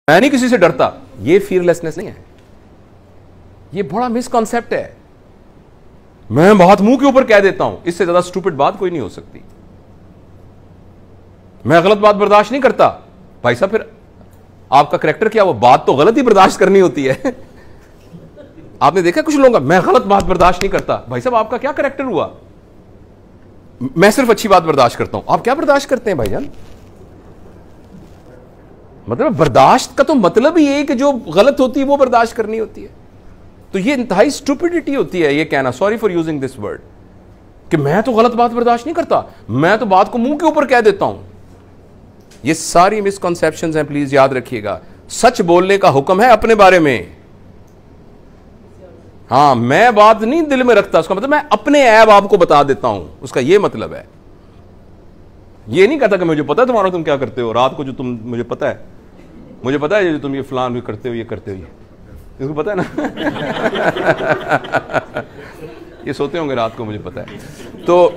میں نہیں کسی سے ڈرتا، یہ فیئرلیسنس نہیں ہے، یہ بڑا مس کانسیپٹ ہے. میں بات منہ کے اوپر کہہ دیتا ہوں، اس سے زیادہ سٹوپڈ بات کوئی نہیں ہو سکتی. میں غلط بات برداشت نہیں کرتا. بھائی صاحب پھر آپ کا کریکٹر کیا؟ وہ بات تو غلط ہی برداشت کرنی ہوتی ہے. آپ نے دیکھا کچھ لوگوں کا میں غلط بات برداشت نہیں کرتا. بھائی صاحب آپ کا کیا کریکٹر ہوا؟ میں صرف اچھی بات برداشت کرتا ہوں. آپ کیا برداشت کرتے ہیں بھائی جان؟ مطلب برداشت کا تو مطلب ہی یہ کہ جو غلط ہوتی ہے وہ برداشت کرنی ہوتی ہے. تو یہ انتہائی اسٹوپڈیٹی ہوتی ہے یہ کہنا، sorry for using this word, کہ میں تو غلط بات برداشت نہیں کرتا، میں تو بات کو منہ کے اوپر کہہ دیتا ہوں. یہ ساری مسکنسیپشنز ہیں، پلیز یاد رکھیے گا. سچ بولنے کا حکم ہے اپنے بارے میں. ہاں، میں بات نہیں دل میں رکھتا، اس کا مطلب میں اپنے عیب آپ کو بتا دیتا ہوں، اس کا یہ مطلب ہے. یہ نہیں کہتا کہ مجھے پتا ہے تمہارا تم کیا کرتے ہو رات کو، جو تم مجھے پتا ہے جو تم یہ فلان کرتے ہو، یہ کرتے ہو، اس کو پتا ہے نا. یہ سوتے ہوں گے رات کو، مجھے پتا ہے. تو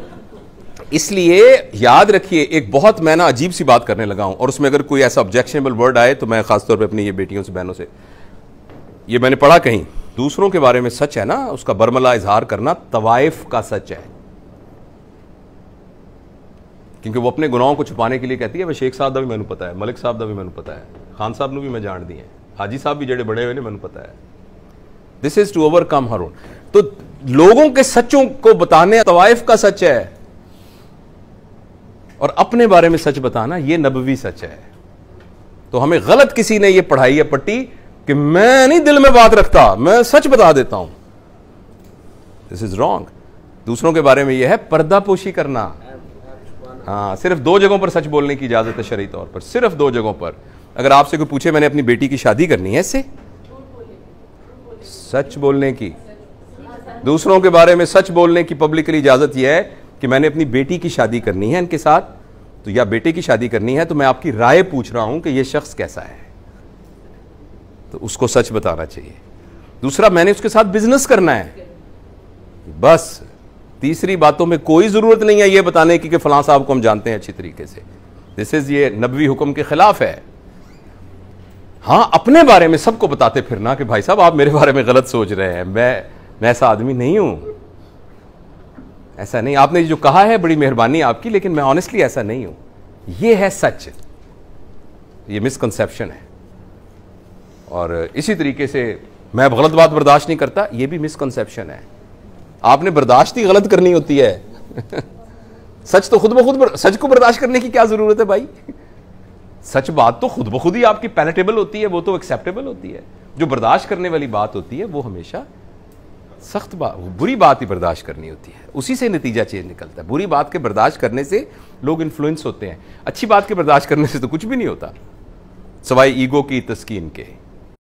اس لیے یاد رکھیے، ایک بہت میں نا عجیب سی بات کرنے لگا ہوں، اور اس میں اگر کوئی ایسا آبجیکشنیبل ورڈ آئے تو میں خاص طور پہ اپنی یہ بیٹیوں سے، بہنوں سے، یہ میں نے پڑھا کہیں، دوسروں کے بارے میں سچ ہے نا، اس کا برملا اظہار کرنا طوائف کا سچ ہے. کیونکہ وہ اپنے گناہوں کو چھپانے کے لیے کہتی ہے وہ شیخ صاحب دا بھی میں نے پتا ہے، ملک صاحب دا بھی میں نے پتا ہے، خان صاحب نے بھی میں جان دی ہیں، حاجی صاحب بھی جڑے بڑے ہوئے نے میں نے پتا ہے. دس از ٹو اوور کم ہر اون. تو لوگوں کے سچوں کو بتانے طوائف کا سچ ہے، اور اپنے بارے میں سچ بتانا یہ نبوی سچ ہے. تو ہمیں غلط کسی نے یہ پڑھائی ہے پٹی کہ میں نہیں دل میں بات رکھتا، میں سچ بتا دیتا ہوں. دس از رانگ. دوسروں کے بارے میں یہ ہے پردہ پوشی کرنا. ہاں، صرف 2 جگہوں پر سچ بولنے کی اجازت ہے شرعی طور پر، صرف 2 جگہوں پر. اگر آپ سے کوئی پوچھے میں نے اپنی بیٹی کی شادی کرنی ہے، اس سے سچ بولنے کی، دوسروں کے بارے میں سچ بولنے کی پبلکلی اجازت یہ ہے کہ میں نے اپنی بیٹی کی شادی کرنی ہے ان کے ساتھ، تو یا بیٹے کی شادی کرنی ہے تو میں آپ کی رائے پوچھ رہا ہوں کہ یہ شخص کیسا ہے، تو اس کو سچ بتانا چاہیے. دوسرا، میں نے اس کے ساتھ بزنس کرنا ہے، بس. تیسری باتوں میں کوئی ضرورت نہیں ہے یہ بتانے کی کہ فلاں صاحب کو ہم جانتے ہیں اچھی طریقے سے. دس از یہ نبوی حکم کے خلاف ہے. ہاں، اپنے بارے میں سب کو بتاتے پھرنا کہ بھائی صاحب آپ میرے بارے میں غلط سوچ رہے ہیں، میں ایسا آدمی نہیں ہوں، ایسا نہیں. آپ نے جو کہا ہے بڑی مہربانی آپ کی، لیکن میں آنیسٹلی ایسا نہیں ہوں. یہ ہے سچ. یہ مسکنسیپشن ہے. اور اسی طریقے سے میں غلط بات برداشت نہیں کرتا، یہ بھی مسکنسیپشن ہے. آپ نے برداشت ہی غلط کرنی ہوتی ہے. سچ تو خود بخود سچ کو برداشت کرنے کی کیا ضرورت ہے بھائی؟ سچ بات تو خود بخود ہی آپ کی پیلیٹیبل ہوتی ہے، وہ تو ایکسیپٹیبل ہوتی ہے. جو برداشت کرنے والی بات ہوتی ہے وہ ہمیشہ سخت بات، بری بات ہی برداشت کرنی ہوتی ہے. اسی سے نتیجہ چینج نکلتا ہے. بری بات کے برداشت کرنے سے لوگ انفلوئنس ہوتے ہیں، اچھی بات کے برداشت کرنے سے تو کچھ بھی نہیں ہوتا سوائے ایگو کی تسکین کے.